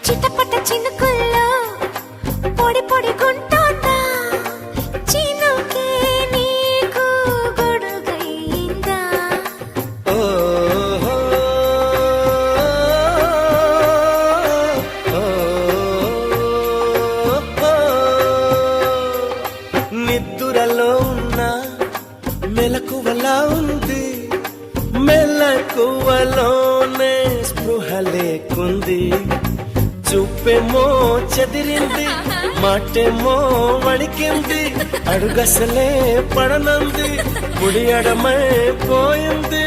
చిటపట చినుకుల్లో పొడి పొడి గుంటోందా చినుకే నీకు గొడుగైందా నిద్దురలో ఉన్న మెలకువలా ఉంది మెలకువలోనే స్పృహ లేకుంది చూపేమో చెదిరింది మాటేమో వణికింది అడుగసలే పడనంది ముడి అడమై పోయింది